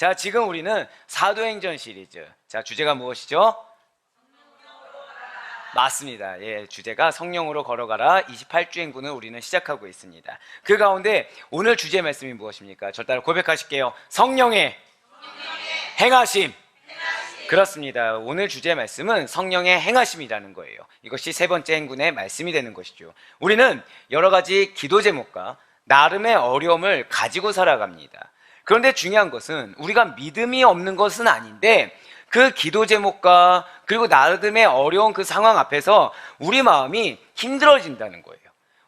자, 지금 우리는 사도행전 시리즈. 자, 주제가 무엇이죠? 맞습니다. 예, 주제가 성령으로 걸어가라 28주행군을 우리는 시작하고 있습니다. 그 가운데 오늘 주제 말씀이 무엇입니까? 저 따라 고백하실게요. 성령의 행하심. 그렇습니다. 오늘 주제 말씀은 성령의 행하심이라는 거예요. 이것이 세 번째 행군의 말씀이 되는 것이죠. 우리는 여러 가지 기도 제목과 나름의 어려움을 가지고 살아갑니다. 그런데 중요한 것은 우리가 믿음이 없는 것은 아닌데 그 기도 제목과 그리고 나름의 어려운 그 상황 앞에서 우리 마음이 힘들어진다는 거예요.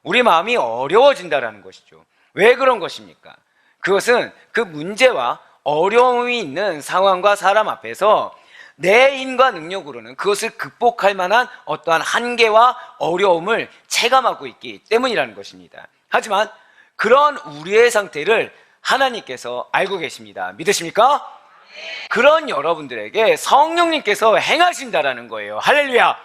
우리 마음이 어려워진다는 것이죠. 왜 그런 것입니까? 그것은 그 문제와 어려움이 있는 상황과 사람 앞에서 내 힘과 능력으로는 그것을 극복할 만한 어떠한 한계와 어려움을 체감하고 있기 때문이라는 것입니다. 하지만 그런 우리의 상태를 하나님께서 알고 계십니다. 믿으십니까? 그런 여러분들에게 성령님께서 행하신다라는 거예요. 할렐루야!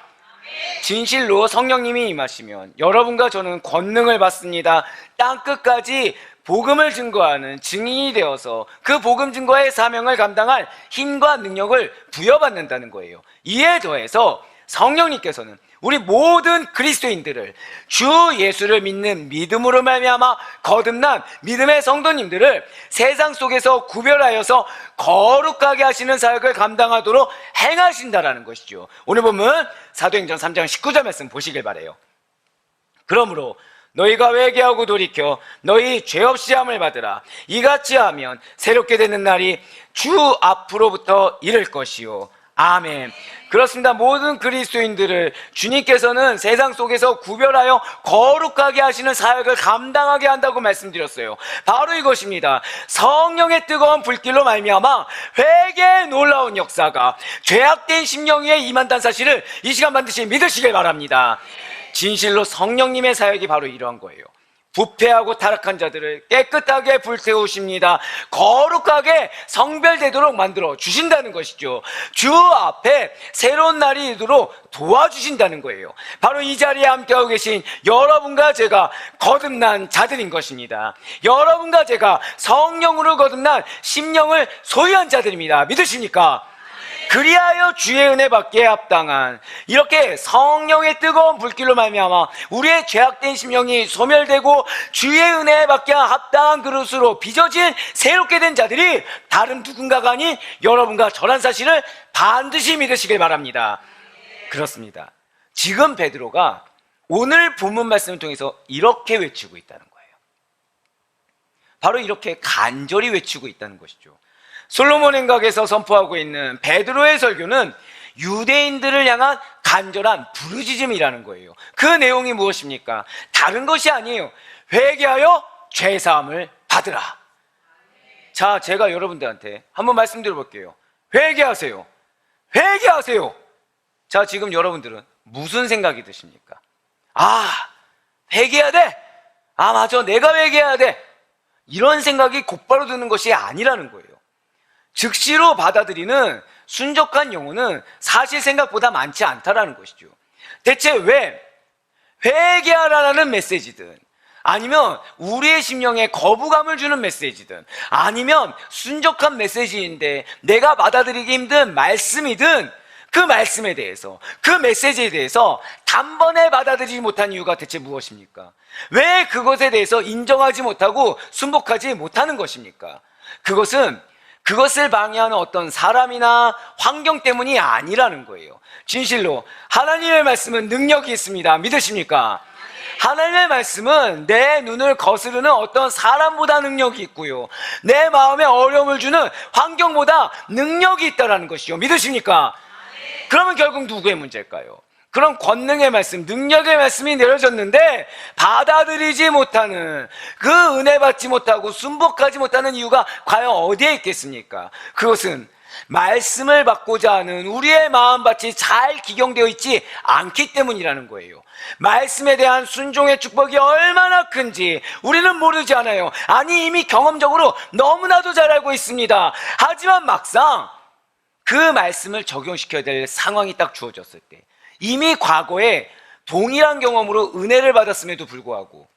진실로 성령님이 임하시면 여러분과 저는 권능을 받습니다. 땅끝까지 복음을 증거하는 증인이 되어서 그 복음 증거의 사명을 감당할 힘과 능력을 부여받는다는 거예요. 이에 더해서 성령님께서는 우리 모든 그리스도인들을 주 예수를 믿는 믿음으로 말미암아 거듭난 믿음의 성도님들을 세상 속에서 구별하여서 거룩하게 하시는 사역을 감당하도록 행하신다라는 것이죠. 오늘 보면 사도행전 3장 19절 말씀 보시길 바라요. 그러므로 너희가 회개하고 돌이켜 너희 죄 없이 함을 받으라. 이같이 하면 새롭게 되는 날이 주 앞으로부터 이를 것이요. 아멘. 그렇습니다. 모든 그리스도인들을 주님께서는 세상 속에서 구별하여 거룩하게 하시는 사역을 감당하게 한다고 말씀드렸어요. 바로 이것입니다. 성령의 뜨거운 불길로 말미암아 회개의 놀라운 역사가 죄악된 심령 위에 임한다는 사실을 이 시간 반드시 믿으시길 바랍니다. 진실로 성령님의 사역이 바로 이러한 거예요. 부패하고 타락한 자들을 깨끗하게 불태우십니다. 거룩하게 성별되도록 만들어 주신다는 것이죠. 주 앞에 새로운 날이 이르도록 도와주신다는 거예요. 바로 이 자리에 함께하고 계신 여러분과 제가 거듭난 자들인 것입니다. 여러분과 제가 성령으로 거듭난 심령을 소유한 자들입니다. 믿으십니까? 그리하여 주의 은혜 받기에 합당한 이렇게 성령의 뜨거운 불길로 말미암아 우리의 죄악된 심령이 소멸되고 주의 은혜 받기에 합당한 그릇으로 빚어진 새롭게 된 자들이 다른 누군가가 아닌 여러분과 저란 사실을 반드시 믿으시길 바랍니다. 그렇습니다. 지금 베드로가 오늘 본문 말씀을 통해서 이렇게 외치고 있다는 거예요. 바로 이렇게 간절히 외치고 있다는 것이죠. 솔로몬 행각에서 선포하고 있는 베드로의 설교는 유대인들을 향한 간절한 부르짖음이라는 거예요. 그 내용이 무엇입니까? 다른 것이 아니에요. 회개하여 죄사함을 받으라. 자, 제가 여러분들한테 한번 말씀드려 볼게요. 회개하세요. 회개하세요. 자, 지금 여러분들은 무슨 생각이 드십니까? 회개해야 돼. 맞아, 내가 회개해야 돼. 이런 생각이 곧바로 드는 것이 아니라는 거예요. 즉시로 받아들이는 순적한 영혼은 사실 생각보다 많지 않다라는 것이죠. 대체 왜 회개하라는 메시지든 아니면 우리의 심령에 거부감을 주는 메시지든 아니면 순적한 메시지인데 내가 받아들이기 힘든 말씀이든 그 말씀에 대해서 그 메시지에 대해서 단번에 받아들이지 못한 이유가 대체 무엇입니까? 왜 그것에 대해서 인정하지 못하고 순복하지 못하는 것입니까? 그것을 방해하는 어떤 사람이나 환경 때문이 아니라는 거예요. 진실로 하나님의 말씀은 능력이 있습니다. 믿으십니까? 하나님의 말씀은 내 눈을 거스르는 어떤 사람보다 능력이 있고요, 내 마음에 어려움을 주는 환경보다 능력이 있다는 것이요. 믿으십니까? 그러면 결국 누구의 문제일까요? 그런 권능의 말씀, 능력의 말씀이 내려졌는데 받아들이지 못하는, 그 은혜 받지 못하고 순복하지 못하는 이유가 과연 어디에 있겠습니까? 그것은 말씀을 받고자 하는 우리의 마음밭이 잘 기경되어 있지 않기 때문이라는 거예요. 말씀에 대한 순종의 축복이 얼마나 큰지 우리는 모르지 않아요. 아니, 이미 경험적으로 너무나도 잘 알고 있습니다. 하지만 막상 그 말씀을 적용시켜야 될 상황이 딱 주어졌을 때 이미 과거에 동일한 경험으로 은혜를 받았음에도 불구하고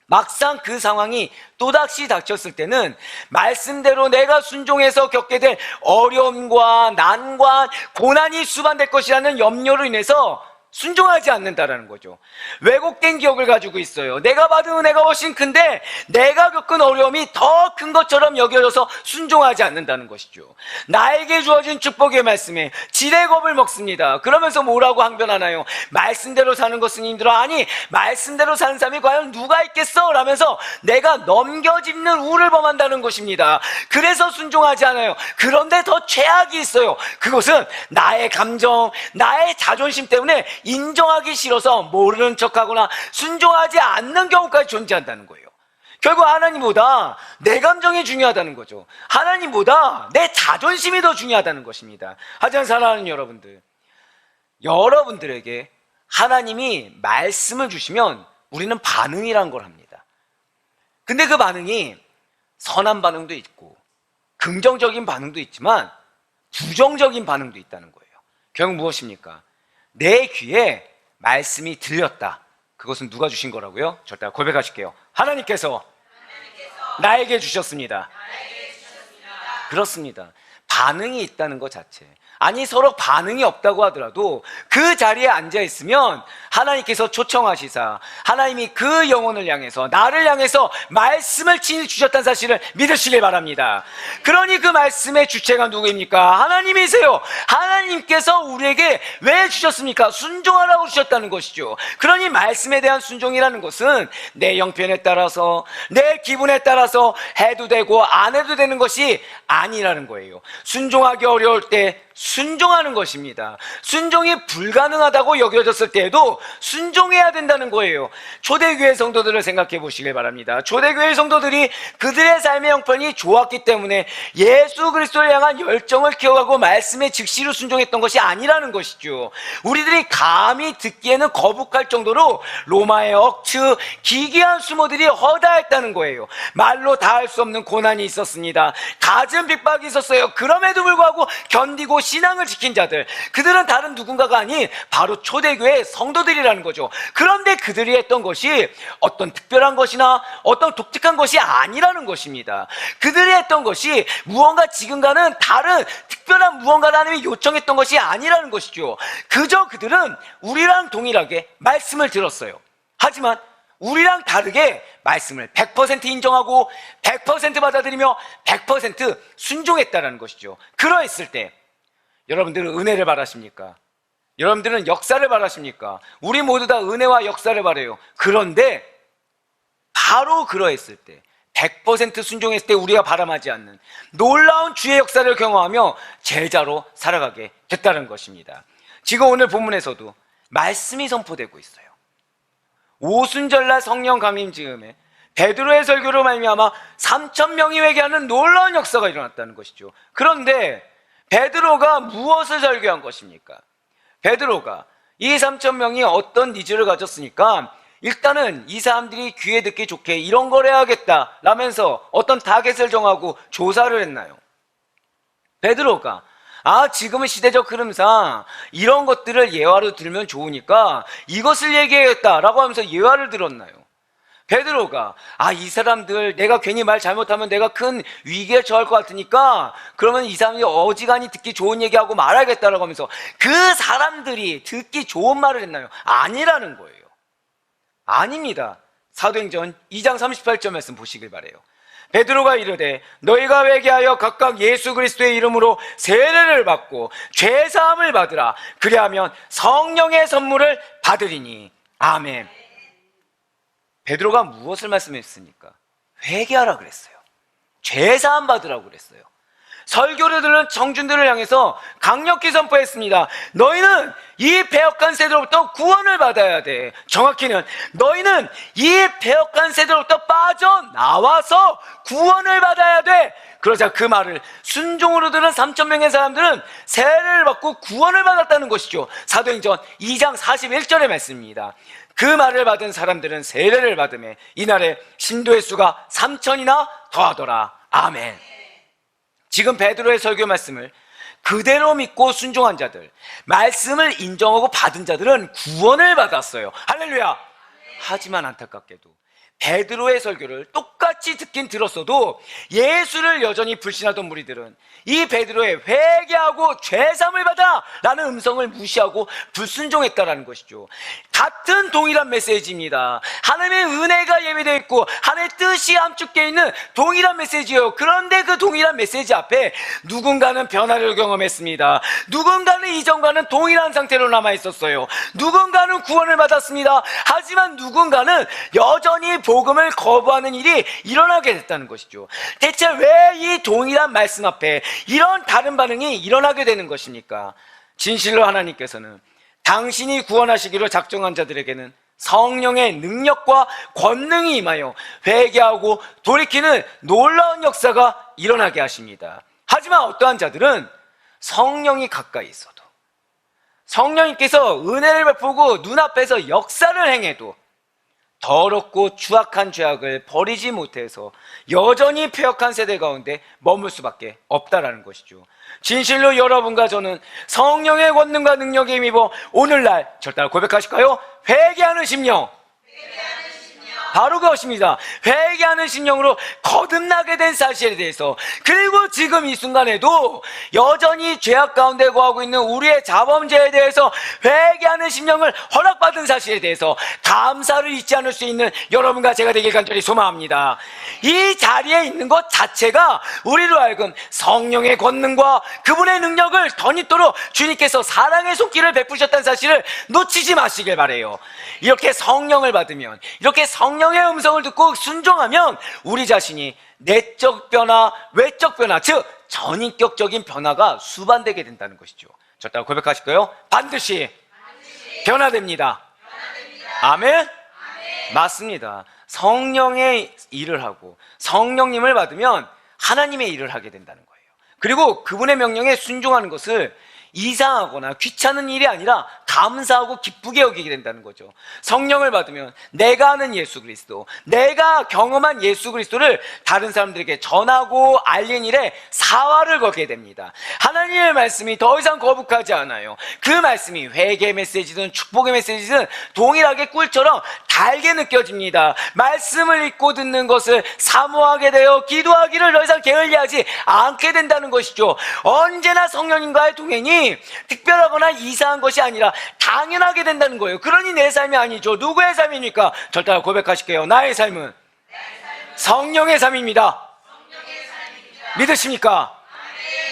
막상 그 상황이 또다시 닥쳤을 때는 말씀대로 내가 순종해서 겪게 될 어려움과 난관, 고난이 수반될 것이라는 염려로 인해서 순종하지 않는다라는 거죠. 왜곡된 기억을 가지고 있어요. 내가 받은 은혜가 훨씬 큰데 내가 겪은 어려움이 더 큰 것처럼 여겨져서 순종하지 않는다는 것이죠. 나에게 주어진 축복의 말씀에 지레겁을 먹습니다. 그러면서 뭐라고 항변하나요? 말씀대로 사는 것은 힘들어. 아니, 말씀대로 사는 사람이 과연 누가 있겠어? 라면서 내가 넘겨짚는 우를 범한다는 것입니다. 그래서 순종하지 않아요. 그런데 더 최악이 있어요. 그것은 나의 감정, 나의 자존심 때문에 인정하기 싫어서 모르는 척하거나 순종하지 않는 경우까지 존재한다는 거예요. 결국 하나님보다 내 감정이 중요하다는 거죠. 하나님보다 내 자존심이 더 중요하다는 것입니다. 하지만 사랑하는 여러분들, 여러분들에게 하나님이 말씀을 주시면 우리는 반응이란 걸 합니다. 근데 그 반응이 선한 반응도 있고 긍정적인 반응도 있지만 부정적인 반응도 있다는 거예요. 결국 무엇입니까? 내 귀에 말씀이 들렸다. 그것은 누가 주신 거라고요? 절대 고백하실게요. 하나님께서 나에게 주셨습니다. 그렇습니다. 반응이 있다는 것 자체. 아니, 서로 반응이 없다고 하더라도 그 자리에 앉아있으면 하나님께서 초청하시사 하나님이 그 영혼을 향해서, 나를 향해서 말씀을 친히 주셨다는 사실을 믿으시길 바랍니다. 그러니 그 말씀의 주체가 누구입니까? 하나님이세요. 하나님께서 우리에게 왜 주셨습니까? 순종하라고 주셨다는 것이죠. 그러니 말씀에 대한 순종이라는 것은 내 형편에 따라서, 내 기분에 따라서 해도 되고 안 해도 되는 것이 아니라는 거예요. 순종하기 어려울 때 순종하는 것입니다. 순종이 불가능하다고 여겨졌을 때에도 순종해야 된다는 거예요. 초대교회 성도들을 생각해 보시길 바랍니다. 초대교회 성도들이 그들의 삶의 형편이 좋았기 때문에 예수 그리스도를 향한 열정을 키워가고 말씀에 즉시로 순종했던 것이 아니라는 것이죠. 우리들이 감히 듣기에는 거북할 정도로 로마의 억측, 기괴한 수모들이 허다했다는 거예요. 말로 다 할 수 없는 고난이 있었습니다. 갖은 핍박이 있었어요. 그럼에도 불구하고 견디고 신앙을 지킨 자들, 그들은 다른 누군가가 아닌 바로 초대교회 성도들이라는 거죠. 그런데 그들이 했던 것이 어떤 특별한 것이나 어떤 독특한 것이 아니라는 것입니다. 그들이 했던 것이 무언가 지금과는 다른 특별한 무언가를 하나님이 요청했던 것이 아니라는 것이죠. 그저 그들은 우리랑 동일하게 말씀을 들었어요. 하지만 우리랑 다르게 말씀을 100% 인정하고 100% 받아들이며 100% 순종했다는 것이죠. 그러했을 때 여러분들은 은혜를 바라십니까? 여러분들은 역사를 바라십니까? 우리 모두 다 은혜와 역사를 바라요. 그런데 바로 그러했을 때, 100% 순종했을 때 우리가 바람하지 않는 놀라운 주의 역사를 경험하며 제자로 살아가게 됐다는 것입니다. 지금 오늘 본문에서도 말씀이 선포되고 있어요. 오순절날 성령 강림 즈음에 베드로의 설교로 말미암아 3,000명이 회개하는 놀라운 역사가 일어났다는 것이죠. 그런데 베드로가 무엇을 설교한 것입니까? 베드로가 이 3,000명이 어떤 니즈를 가졌으니까 일단은 이 사람들이 귀에 듣기 좋게 이런 걸 해야겠다 라면서 어떤 타겟을 정하고 조사를 했나요? 베드로가 지금은 시대적 흐름상 이런 것들을 예화로 들면 좋으니까 이것을 얘기해야겠다라고 하면서 예화를 들었나요? 베드로가 이 사람들 내가 괜히 말 잘못하면 내가 큰 위기에 처할 것 같으니까 그러면 이 사람들이 어지간히 듣기 좋은 얘기하고 말하겠다라고 하면서 그 사람들이 듣기 좋은 말을 했나요? 아니라는 거예요. 아닙니다. 사도행전 2장 38절 말씀 보시길 바라요. 베드로가 이르되 너희가 회개하여 각각 예수 그리스도의 이름으로 세례를 받고 죄사함을 받으라. 그리하면 성령의 선물을 받으리니. 아멘. 베드로가 무엇을 말씀했습니까? 회개하라 그랬어요. 죄사함 받으라고 그랬어요. 설교를 들은 청중들을 향해서 강력히 선포했습니다. 너희는 이 패역한 세대로부터 구원을 받아야 돼. 정확히는 너희는 이 패역한 세대로부터 빠져나와서 구원을 받아야 돼. 그러자 그 말을 순종으로 들은 3,000명의 사람들은 세례를 받고 구원을 받았다는 것이죠. 사도행전 2장 41절의 말씀입니다. 그 말을 받은 사람들은 세례를 받음에 이날에 신도의 수가 3,000이나 더하더라. 아멘. 지금 베드로의 설교 말씀을 그대로 믿고 순종한 자들, 말씀을 인정하고 받은 자들은 구원을 받았어요. 할렐루야. 하지만 안타깝게도 베드로의 설교를 똑같이 듣긴 들었어도 예수를 여전히 불신하던 무리들은 이 베드로의 회개하고 죄사함을 받아 라는 음성을 무시하고 불순종했다라는 것이죠. 같은 동일한 메시지입니다. 하나님의 은혜가 예배되어 있고 하나님의 뜻이 함축되어 있는 동일한 메시지예요. 그런데 그 동일한 메시지 앞에 누군가는 변화를 경험했습니다. 누군가는 이전과는 동일한 상태로 남아있었어요. 누군가는 구원을 받았습니다. 하지만 누군가는 여전히 복음을 거부하는 일이 일어나게 됐다는 것이죠. 대체 왜 이 동일한 말씀 앞에 이런 다른 반응이 일어나게 되는 것입니까? 진실로 하나님께서는 당신이 구원하시기로 작정한 자들에게는 성령의 능력과 권능이 임하여 회개하고 돌이키는 놀라운 역사가 일어나게 하십니다. 하지만 어떠한 자들은 성령이 가까이 있어도, 성령님께서 은혜를 베푸고 눈앞에서 역사를 행해도 더럽고 추악한 죄악을 버리지 못해서 여전히 패역한 세대 가운데 머물 수밖에 없다라는 것이죠. 진실로 여러분과 저는 성령의 권능과 능력에 힘입어 오늘날 절대 고백하실까요? 회개하는 심령, 바로 그것입니다. 회개하는 심령으로 거듭나게 된 사실에 대해서, 그리고 지금 이 순간에도 여전히 죄악 가운데 거하고 있는 우리의 자범죄에 대해서 회개하는 심령을 허락받은 사실에 대해서 감사를 잊지 않을 수 있는 여러분과 제가 되길 간절히 소망합니다. 이 자리에 있는 것 자체가 우리로 하여금 성령의 권능과 그분의 능력을 덧입도록 주님께서 사랑의 손길을 베푸셨다는 사실을 놓치지 마시길 바라요. 이렇게 성령을 받으면, 이렇게 성령의 음성을 듣고 순종하면 우리 자신이 내적 변화, 외적 변화, 즉 전인격적인 변화가 수반되게 된다는 것이죠. 저 따라 고백하실까요? 반드시 변화됩니다. 아멘? 맞습니다. 성령의 일을 하고 성령님을 받으면 하나님의 일을 하게 된다는 거예요. 그리고 그분의 명령에 순종하는 것을 이상하거나 귀찮은 일이 아니라 감사하고 기쁘게 여기게 된다는 거죠. 성령을 받으면 내가 아는 예수 그리스도, 내가 경험한 예수 그리스도를 다른 사람들에게 전하고 알린 일에 사활을 걸게 됩니다. 하나님의 말씀이 더 이상 거북하지 않아요. 그 말씀이 회개 메시지든 축복의 메시지든 동일하게 꿀처럼 달게 느껴집니다. 말씀을 읽고 듣는 것을 사모하게 되어 기도하기를 더 이상 게을리하지 않게 된다는 것이죠. 언제나 성령님과의 동행이 특별하거나 이상한 것이 아니라 당연하게 된다는 거예요. 그러니 내 삶이 아니죠. 누구의 삶입니까? 절대 고백하실게요. 나의 삶은 성령의 삶입니다. 믿으십니까?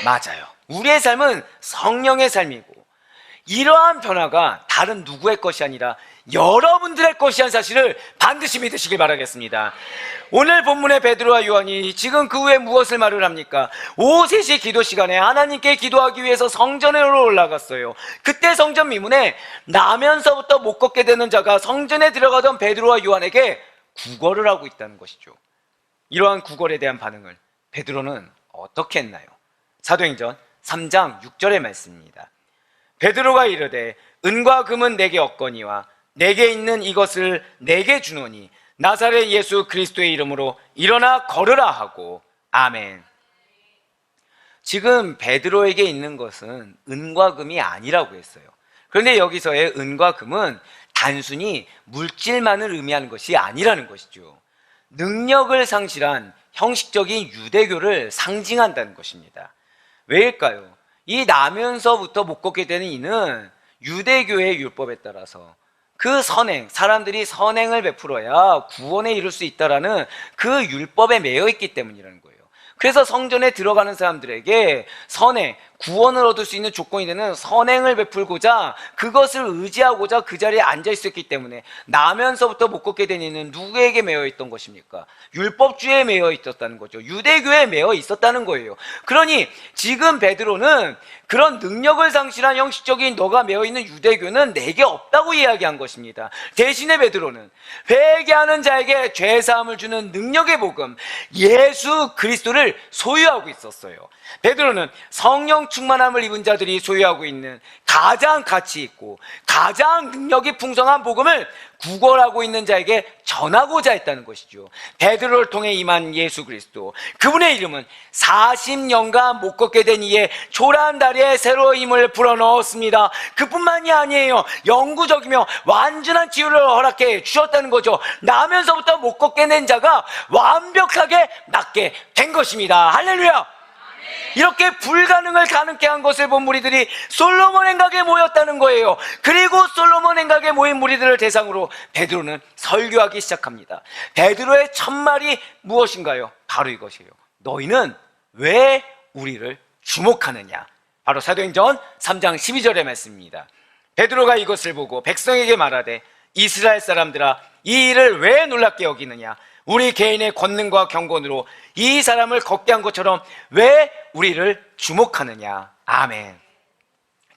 맞아요. 우리의 삶은 성령의 삶이고, 이러한 변화가 다른 누구의 것이 아니라 여러분들의 것이란 사실을 반드시 믿으시길 바라겠습니다. 오늘 본문의 베드로와 요한이 지금 그 후에 무엇을 말을 합니까? 오후 3시 기도 시간에 하나님께 기도하기 위해서 성전으로 올라갔어요. 그때 성전 미문에 나면서부터 못 걷게 되는 자가 성전에 들어가던 베드로와 요한에게 구걸을 하고 있다는 것이죠. 이러한 구걸에 대한 반응을 베드로는 어떻게 했나요? 사도행전 3장 6절의 말씀입니다. 베드로가 이르되 은과 금은 내게 없거니와 내게 있는 이것을 내게 주노니 나사렛 예수 그리스도의 이름으로 일어나 걸으라 하고. 아멘. 지금 베드로에게 있는 것은 은과 금이 아니라고 했어요. 그런데 여기서의 은과 금은 단순히 물질만을 의미하는 것이 아니라는 것이죠. 능력을 상실한 형식적인 유대교를 상징한다는 것입니다. 왜일까요? 이 나면서부터 못 걷게 되는 이는 유대교의 율법에 따라서 그 선행, 사람들이 선행을 베풀어야 구원에 이를 수 있다라는 그 율법에 매여 있기 때문이라는 거예요. 그래서 성전에 들어가는 사람들에게 선행, 구원을 얻을 수 있는 조건이 되는 선행을 베풀고자, 그것을 의지하고자 그 자리에 앉아 있었기 때문에 나면서부터 못 걷게 된 이는 누구에게 매여 있던 것입니까? 율법주의에 매여 있었다는 거죠. 유대교에 매여 있었다는 거예요. 그러니 지금 베드로는 그런 능력을 상실한 형식적인 너가 매여 있는 유대교는 내게 없다고 이야기한 것입니다. 대신에 베드로는 회개하는 자에게 죄사함을 주는 능력의 복음, 예수 그리스도를 소유하고 있었어요. 베드로는 성령 충만함을 입은 자들이 소유하고 있는 가장 가치 있고 가장 능력이 풍성한 복음을 구걸하고 있는 자에게 전하고자 했다는 것이죠. 베드로를 통해 임한 예수 그리스도, 그분의 이름은 40년간 못 걷게 된 이의 초라한 다리에 새로운 힘을 불어넣었습니다. 그뿐만이 아니에요. 영구적이며 완전한 치유를 허락해 주셨다는 거죠. 나면서부터 못 걷게 된 자가 완벽하게 낫게 된 것입니다. 할렐루야. 이렇게 불가능을 가능케 한 것을 본 무리들이 솔로몬 행각에 모였다는 거예요. 그리고 솔로몬 행각에 모인 무리들을 대상으로 베드로는 설교하기 시작합니다. 베드로의 첫 말이 무엇인가요? 바로 이것이에요. 너희는 왜 우리를 주목하느냐? 바로 사도행전 3장 12절의 말씀입니다. 베드로가 이것을 보고 백성에게 말하되 이스라엘 사람들아, 이 일을 왜 놀랍게 여기느냐? 우리 개인의 권능과 경건으로 이 사람을 걷게 한 것처럼 왜 우리를 주목하느냐? 아멘.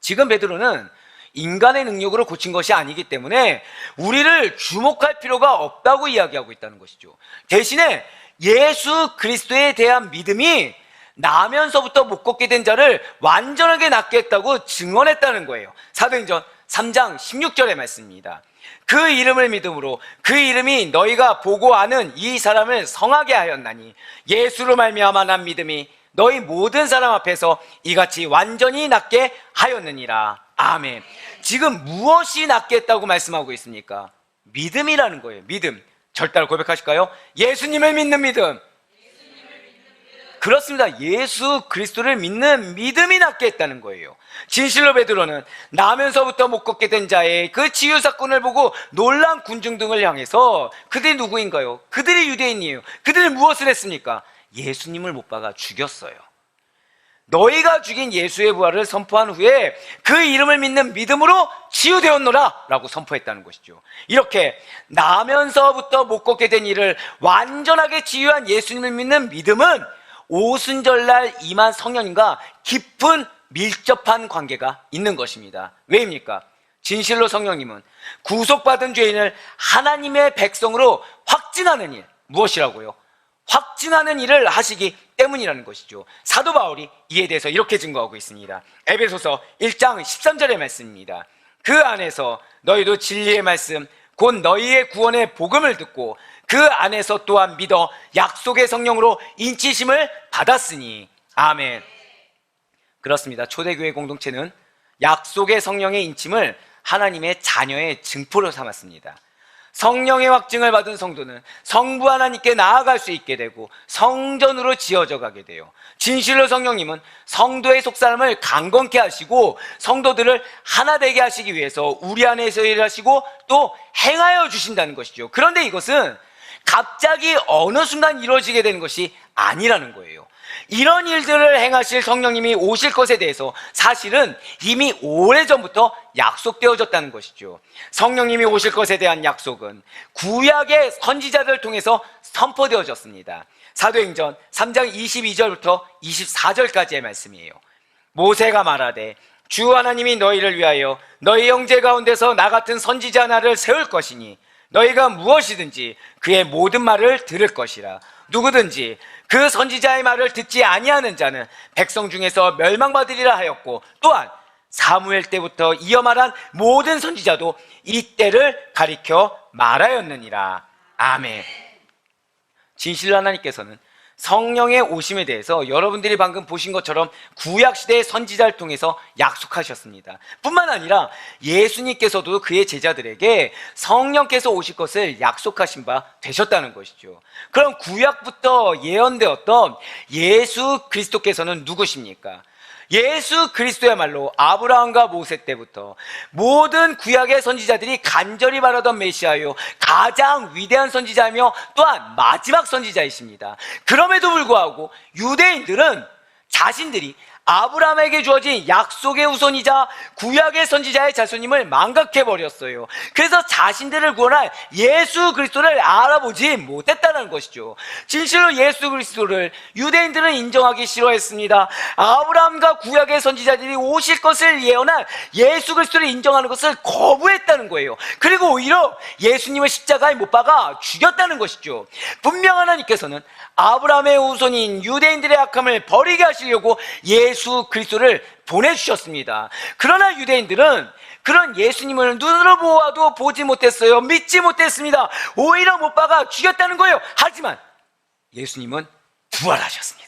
지금 베드로는 인간의 능력으로 고친 것이 아니기 때문에 우리를 주목할 필요가 없다고 이야기하고 있다는 것이죠. 대신에 예수 그리스도에 대한 믿음이 나면서부터 못 걷게 된 자를 완전하게 낫게 했다고 증언했다는 거예요. 사도행전 3장 16절의 말씀입니다. 그 이름을 믿음으로 그 이름이 너희가 보고 아는 이 사람을 성하게 하였나니 예수로 말미암아 난 믿음이 너희 모든 사람 앞에서 이같이 완전히 낫게 하였느니라. 아멘. 지금 무엇이 낫게 했다고 말씀하고 있습니까? 믿음이라는 거예요. 믿음. 절대로 고백하실까요? 예수님을 믿는 믿음. 그렇습니다. 예수 그리스도를 믿는 믿음이 낫게 했다는 거예요. 진실로 베드로는 나면서부터 못 걷게 된 자의 그 치유 사건을 보고 놀란 군중 등을 향해서 그들이 누구인가요? 그들이 유대인이에요. 그들이 무엇을 했습니까? 예수님을 못 박아 죽였어요. 너희가 죽인 예수의 부활을 선포한 후에 그 이름을 믿는 믿음으로 치유되었노라 라고 선포했다는 것이죠. 이렇게 나면서부터 못 걷게 된 이를 완전하게 치유한 예수님을 믿는 믿음은 오순절날 임한 성령님과 깊은 밀접한 관계가 있는 것입니다. 왜입니까? 진실로 성령님은 구속받은 죄인을 하나님의 백성으로 확증하는 일, 무엇이라고요? 확증하는 일을 하시기 때문이라는 것이죠. 사도 바울이 이에 대해서 이렇게 증거하고 있습니다. 에베소서 1장 13절의 말씀입니다. 그 안에서 너희도 진리의 말씀 곧 너희의 구원의 복음을 듣고 그 안에서 또한 믿어 약속의 성령으로 인치심을 받았으니. 아멘. 그렇습니다. 초대교회 공동체는 약속의 성령의 인침을 하나님의 자녀의 증포로 삼았습니다. 성령의 확증을 받은 성도는 성부 하나님께 나아갈 수 있게 되고 성전으로 지어져 가게 돼요. 진실로 성령님은 성도의 속사람을 강건케 하시고 성도들을 하나 되게 하시기 위해서 우리 안에서 일하시고 또 행하여 주신다는 것이죠. 그런데 이것은 갑자기 어느 순간 이루어지게 되는 것이 아니라는 거예요. 이런 일들을 행하실 성령님이 오실 것에 대해서 사실은 이미 오래전부터 약속되어졌다는 것이죠. 성령님이 오실 것에 대한 약속은 구약의 선지자들을 통해서 선포되어졌습니다. 사도행전 3장 22절부터 24절까지의 말씀이에요. 모세가 말하되 주 하나님이 너희를 위하여 너희 형제 가운데서 나 같은 선지자 하나를 세울 것이니 너희가 무엇이든지 그의 모든 말을 들을 것이라. 누구든지 그 선지자의 말을 듣지 아니하는 자는 백성 중에서 멸망받으리라 하였고 또한 사무엘 때부터 이어 말한 모든 선지자도 이 때를 가리켜 말하였느니라. 아멘. 진실로 하나님께서는 성령의 오심에 대해서 여러분들이 방금 보신 것처럼 구약시대의 선지자를 통해서 약속하셨습니다. 뿐만 아니라 예수님께서도 그의 제자들에게 성령께서 오실 것을 약속하신 바 되셨다는 것이죠. 그럼 구약부터 예언되었던 예수 그리스도께서는 누구십니까? 예수 그리스도야말로 아브라함과 모세 때부터 모든 구약의 선지자들이 간절히 바라던 메시아요, 가장 위대한 선지자이며 또한 마지막 선지자이십니다. 그럼에도 불구하고 유대인들은 자신들이 아브라함에게 주어진 약속의 후손이자 구약의 선지자의 자손임을 망각해버렸어요. 그래서 자신들을 구원할 예수 그리스도를 알아보지 못했다는 것이죠. 진실로 예수 그리스도를 유대인들은 인정하기 싫어했습니다. 아브라함과 구약의 선지자들이 오실 것을 예언한 예수 그리스도를 인정하는 것을 거부했다는 거예요. 그리고 오히려 예수님을 십자가에 못 박아 죽였다는 것이죠. 분명 하나님께서는 아브라함의 후손인 유대인들의 악함을 버리게 하시려고 예수 예수 그리스도를 보내주셨습니다. 그러나 유대인들은 그런 예수님을 눈으로 보아도 보지 못했어요. 믿지 못했습니다. 오히려 못 박아 죽였다는 거예요. 하지만 예수님은 부활하셨습니다.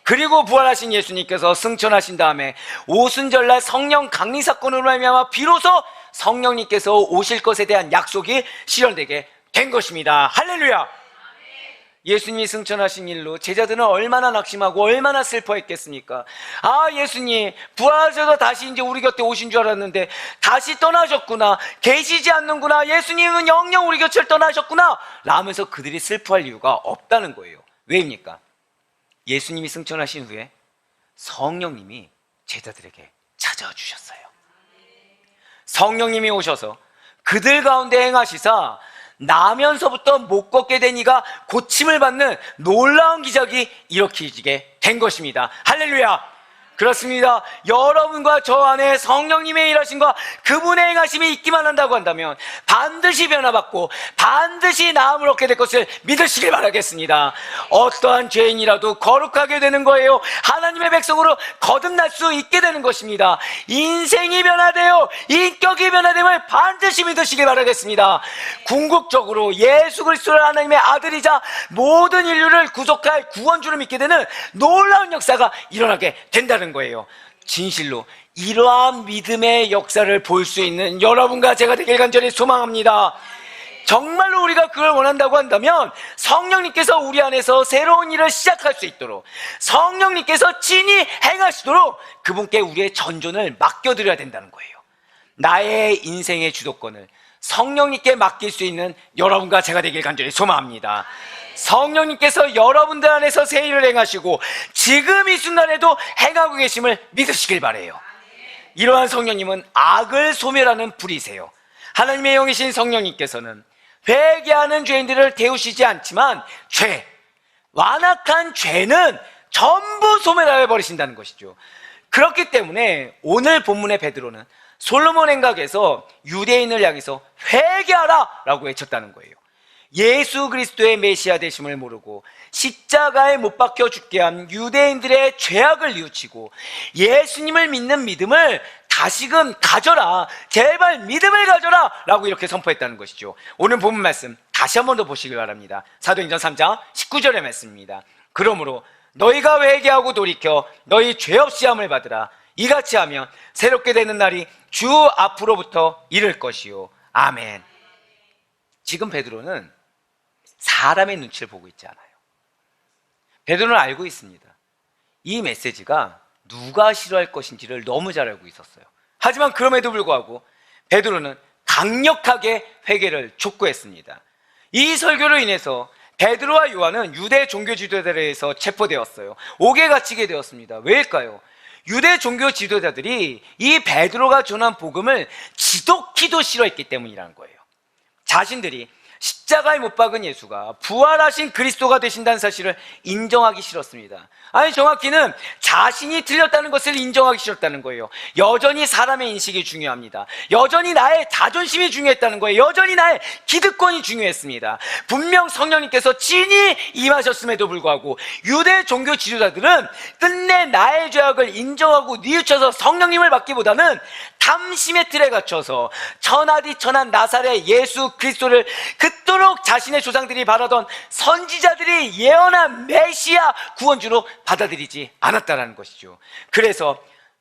그리고 부활하신 예수님께서 승천하신 다음에 오순절날 성령 강림 사건으로 말미암아 비로소 성령님께서 오실 것에 대한 약속이 실현되게 된 것입니다. 할렐루야. 예수님이 승천하신 일로 제자들은 얼마나 낙심하고 얼마나 슬퍼했겠습니까? 아, 예수님 부활하셔서 다시 이제 우리 곁에 오신 줄 알았는데 다시 떠나셨구나, 계시지 않는구나, 예수님은 영영 우리 곁을 떠나셨구나 라면서 그들이 슬퍼할 이유가 없다는 거예요. 왜입니까? 예수님이 승천하신 후에 성령님이 제자들에게 찾아와 주셨어요. 성령님이 오셔서 그들 가운데 행하시사 나면서부터 못 걷게 된 이가 고침을 받는 놀라운 기적이 일으키게 된 것입니다. 할렐루야. 그렇습니다. 여러분과 저 안에 성령님의 일하심과 그분의 행하심이 있기만 한다고 한다면 반드시 변화받고 반드시 나음을 얻게 될 것을 믿으시길 바라겠습니다. 어떠한 죄인이라도 거룩하게 되는 거예요. 하나님의 백성으로 거듭날 수 있게 되는 것입니다. 인생이 변화되어 인격이 변화됨을 반드시 믿으시길 바라겠습니다. 궁극적으로 예수 그리스도를 하나님의 아들이자 모든 인류를 구속할 구원주를 믿게 되는 놀라운 역사가 일어나게 된다는 거예요. 진실로 이러한 믿음의 역사를 볼 수 있는 여러분과 제가 되길 간절히 소망합니다. 정말로 우리가 그걸 원한다고 한다면 성령님께서 우리 안에서 새로운 일을 시작할 수 있도록, 성령님께서 친히 행하시도록 그분께 우리의 전존을 맡겨드려야 된다는 거예요. 나의 인생의 주도권을 성령님께 맡길 수 있는 여러분과 제가 되길 간절히 소망합니다. 성령님께서 여러분들 안에서 새 일을 행하시고 지금 이 순간에도 행하고 계심을 믿으시길 바라요. 이러한 성령님은 악을 소멸하는 불이세요. 하나님의 영이신 성령님께서는 회개하는 죄인들을 데우시지 않지만 완악한 죄는 전부 소멸하여 버리신다는 것이죠. 그렇기 때문에 오늘 본문의 베드로는 솔로몬 행각에서 유대인을 향해서 회개하라 라고 외쳤다는 거예요. 예수 그리스도의 메시아 되심을 모르고 십자가에 못 박혀 죽게 한 유대인들의 죄악을 뉘우치고 예수님을 믿는 믿음을 다시금 가져라, 제발 믿음을 가져라 라고 이렇게 선포했다는 것이죠. 오늘 본문 말씀 다시 한 번 더 보시길 바랍니다. 사도행전 3장 19절의 말씀입니다. 그러므로 너희가 회개하고 돌이켜 너희 죄 없이 함을 받으라. 이같이 하면 새롭게 되는 날이 주 앞으로부터 이를 것이요. 아멘. 지금 베드로는 사람의 눈치를 보고 있지 않아요. 베드로는 알고 있습니다. 이 메시지가 누가 싫어할 것인지를 너무 잘 알고 있었어요. 하지만 그럼에도 불구하고 베드로는 강력하게 회개를 촉구했습니다. 이 설교로 인해서 베드로와 요한은 유대 종교 지도자들에 의해서 체포되었어요. 옥에 갇히게 되었습니다. 왜일까요? 유대 종교 지도자들이 이 베드로가 전한 복음을 지독히도 싫어했기 때문이라는 거예요. 자신들이 십자가에 못 박은 예수가 부활하신 그리스도가 되신다는 사실을 인정하기 싫었습니다. 아니, 정확히는 자신이 틀렸다는 것을 인정하기 싫었다는 거예요. 여전히 사람의 인식이 중요합니다. 여전히 나의 자존심이 중요했다는 거예요. 여전히 나의 기득권이 중요했습니다. 분명 성령님께서 친히 임하셨음에도 불구하고 유대 종교 지도자들은 끝내 나의 죄악을 인정하고 뉘우쳐서 성령님을 받기보다는 탐심의 틀에 갇혀서 천하디천한 나사렛 예수 그리스도를 그토록 자신의 조상들이 바라던 선지자들이 예언한 메시아 구원주로 받아들이지 않았다는 것이죠. 그래서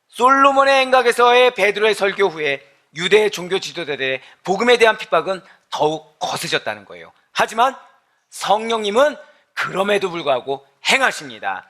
솔로몬의 행각에서의 베드로의 설교 후에 유대 종교 지도자들의 복음에 대한 핍박은 더욱 거세졌다는 거예요. 하지만 성령님은 그럼에도 불구하고 행하십니다.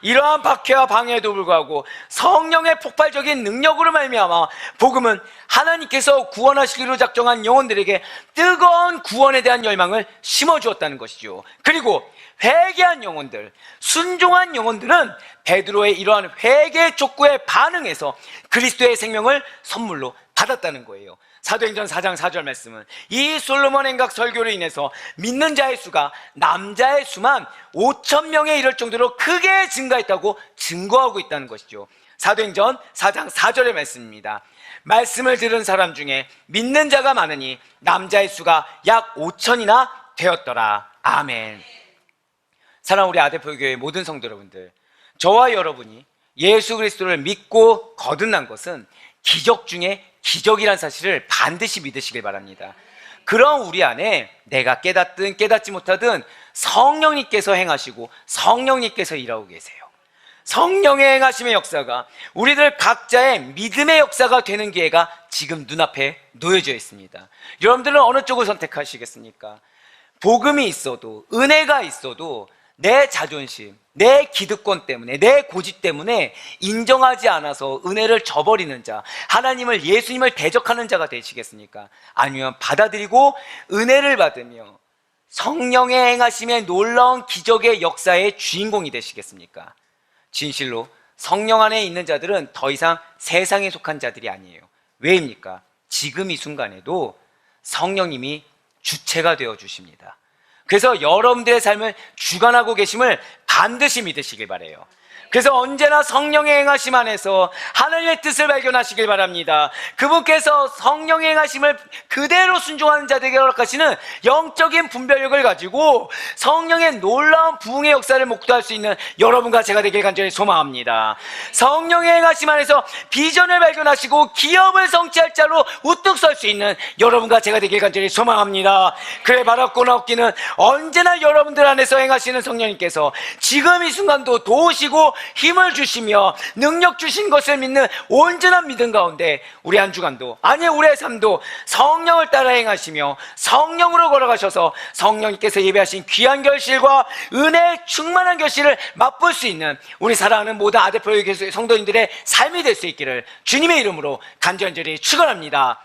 이러한 박해와 방해에도 불구하고 성령의 폭발적인 능력으로 말미암아 복음은 하나님께서 구원하시기로 작정한 영혼들에게 뜨거운 구원에 대한 열망을 심어주었다는 것이죠. 그리고 회개한 영혼들, 순종한 영혼들은 베드로의 이러한 회개 촉구에 반응해서 그리스도의 생명을 선물로 받았다는 거예요. 사도행전 4장 4절 말씀은 이 솔로몬 행각 설교로 인해서 믿는 자의 수가 남자의 수만 5,000명에 이를 정도로 크게 증가했다고 증거하고 있다는 것이죠. 사도행전 4장 4절의 말씀입니다. 말씀을 들은 사람 중에 믿는 자가 많으니 남자의 수가 약 5,000이나 되었더라. 아멘. 사랑하는 우리 아대표교회 모든 성도 여러분들, 저와 여러분이 예수 그리스도를 믿고 거듭난 것은 기적 중에 기적이란 사실을 반드시 믿으시길 바랍니다. 그런 우리 안에 내가 깨닫든 깨닫지 못하든 성령님께서 행하시고 성령님께서 일하고 계세요. 성령의 행하심의 역사가 우리들 각자의 믿음의 역사가 되는 기회가 지금 눈앞에 놓여져 있습니다. 여러분들은 어느 쪽을 선택하시겠습니까? 복음이 있어도, 은혜가 있어도 내 자존심, 내 기득권 때문에, 내 고집 때문에 인정하지 않아서 은혜를 저버리는 자, 하나님을, 예수님을 대적하는 자가 되시겠습니까? 아니면 받아들이고 은혜를 받으며 성령의 행하심의 놀라운 기적의 역사의 주인공이 되시겠습니까? 진실로 성령 안에 있는 자들은 더 이상 세상에 속한 자들이 아니에요. 왜입니까? 지금 이 순간에도 성령님이 주체가 되어 주십니다. 그래서 여러분들의 삶을 주관하고 계심을 반드시 믿으시길 바라요. 그래서 언제나 성령의 행하심 안에서 하나님의 뜻을 발견하시길 바랍니다. 그분께서 성령의 행하심을 그대로 순종하는 자들에게 허락하시는 영적인 분별력을 가지고 성령의 놀라운 부흥의 역사를 목도할 수 있는 여러분과 제가 되길 간절히 소망합니다. 성령의 행하심 안에서 비전을 발견하시고 기업을 성취할 자로 우뚝 설 수 있는 여러분과 제가 되길 간절히 소망합니다. 그래 바라고나 없기는 언제나 여러분들 안에서 행하시는 성령님께서 지금 이 순간도 도우시고 힘을 주시며 능력 주신 것을 믿는 온전한 믿음 가운데 우리 한 주간도, 아니 우리의 삶도 성령을 따라 행하시며 성령으로 걸어가셔서 성령님께서 예배하신 귀한 결실과 은혜의 충만한 결실을 맛볼 수 있는 우리 사랑하는 모든 아데프로의 성도님들의 삶이 될 수 있기를 주님의 이름으로 간절히 축원합니다.